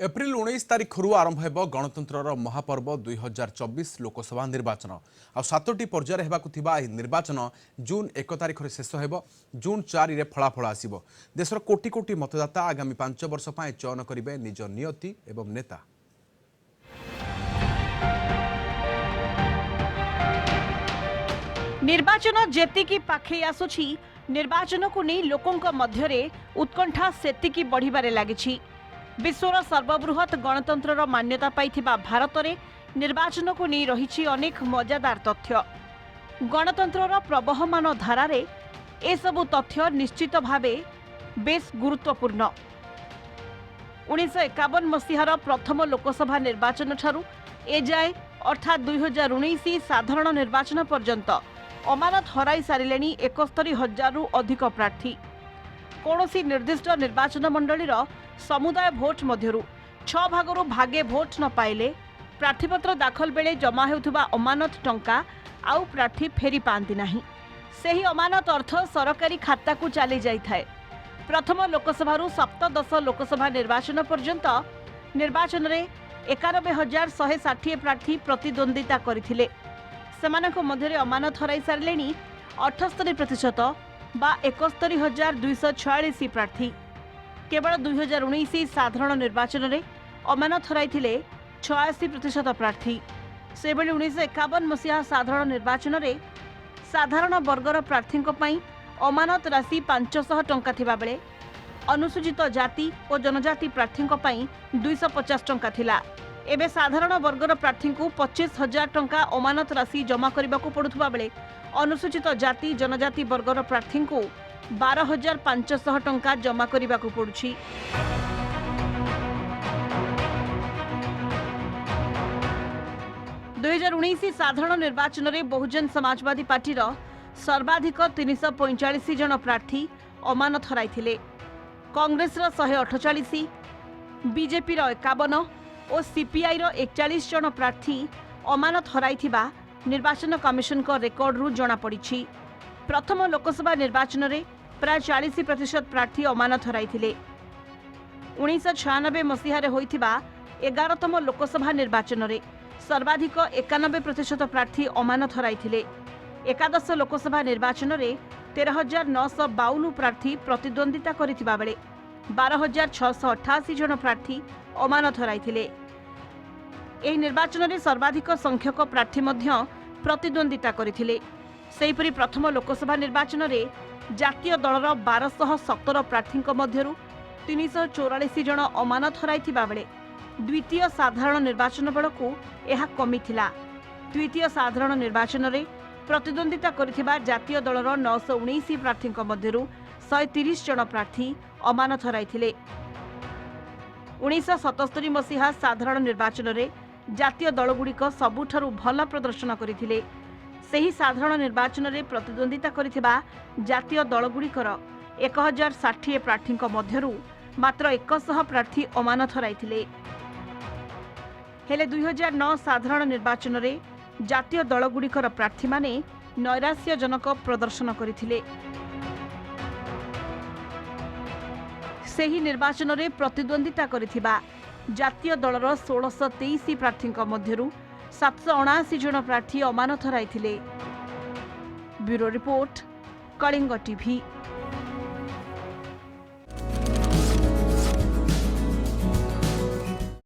April 19 तारिख आरंभ हो गणतंत्र महापर्व 2024 लोकसभा निर्वाचन आ 7टी पर्यायर होगा निर्वाचन जून 1 तारिख शेष हो जून 4 रे फलाफल आसब। देशर कोटी कोटी मतदाता आगामी 5 वर्ष चयन करेंगे निज नियति एवं नेता। निर्वाचन जेतिकी पाखे आसुछि निर्वाचन को नहीं लोकों मध्य उत्कंठा सेतिकी बढ़िबारे लागिछि। विश्वर सर्वबृहत गणतंत्र मान्यता पाइथिबा भारत में निर्वाचन को नहीं रही अनेक मजादार तथ्य। गणतंत्र प्रवहमान धारारे ए सबु तथ्य निश्चित भावे बेस गुरुत्वपूर्ण। 1951 मसीहार प्रथम लोकसभा निर्वाचन ठारू एजाए अर्थात 2019 साधारण निर्वाचन पर्यंत अमानत हराई सारिलेनी 71,000 रु अधिक प्रार्थी। कौनसी निर्दिष्ट निर्वाचन मंडलीर समुदाय भोट मध्यरु 6 भागरु भागे भोट न पाइले प्रार्थीपत्र दाखल बेले जमा हेउथुबा अमानत टंका आउ प्रार्थी फेरी पांती नाही। सेही अमानत अर्थ सरकारी खाता को चली जाई थाए। प्रथम लोकसभा सप्तदश लोकसभा निर्वाचन पर्यंत निर्वाचन रे 91,160 प्रार्थी प्रतिद्वंदिता करथिले। सेमानक मध्यरे अमानत हराई सारलेनी 78% बा 71,246 प्रार्थी। केवल 2019 साधारण निर्वाचन रे अमानत हराई 86% प्रार्थी। से बेले 1951 मसीहा साधारण निर्वाचन रे साधारण वर्गर प्रार्थी अमानत राशि 500 टंका थिबा बेले अनुसूचित जाति और जनजाति प्रार्थी 250 टंका थिला। एबे साधारण वर्गर प्रार्थी को 25,000 टंका अमानत राशि जमा करने को पड़ुवा बेले अनुसूचित जाति जनजाति वर्गर प्रार्थी को 12,500 टंका जमा करने को पड़ुछि। दुई 2019 साधारण निर्वाचन में बहुजन समाजवादी पार्टीर सर्वाधिक 345 जन प्रार्थी अमानत हराई। कांग्रेस 148, बीजेपी 51 और सीपीआई 41 जन प्रार्थी अमानत हराई निर्वाचन कमिशन को रेकर्ड रु जना पड़ी। प्रथम लोकसभा निर्वाचन में प्राय 40% प्रार्थी अमानत हराई। 1996 मसीह होइथिबा 11तम लोकसभा निर्वाचन में सर्वाधिक 91% प्रार्थी अमानत हराई। एकादश लोकसभा निर्वाचन में 13,952 प्रार्थी प्रतिद्वंदिता करथिबा बेले 12,688 जन प्रार्थी अमानत हराई। एही निर्वाचन में सर्वाधिक संख्यक प्रार्थी मध्य प्रतिद्वंदिता करथिले। सेहिपरि प्रथम लोकसभा निर्वाचन में जातीय दलर 1217 प्रार्थी मध्यरु 344 जन अमानत हराई बेले द्वितीय साधारण निर्वाचन बेलू यह कमी थिला। द्वितीय साधारण निर्वाचन में प्रतिद्वंदिता करथिबा जातीय दलर 919 प्रार्थी मध्यरु 130 जन प्रार्थी अमानत हराई। 1977 मसीहा साधारण निर्वाचन में जातीय दलगुड़िक सबुठारु भल प्रदर्शन करथिले। सेही साधारण निर्वाचन में प्रतिद्वंदिता करथिबा जातीय दलगुड़िकर 1060 प्रार्थी मध्यरु मात्र 100 प्रार्थी अमानत हराई। हेले 2009 साधारण निर्वाचन में जातीय दलगुड़िकर प्रार्थी माने नैराश्यजनक प्रदर्शन करथिले। सेही निर्वाचन में प्रतिद्वंदिता करथिबा जातीय दलर 1623 प्रार्थी मध्यरु 779 जन प्रार्थी अमानत हराई। Bureau report, Kalinga TV.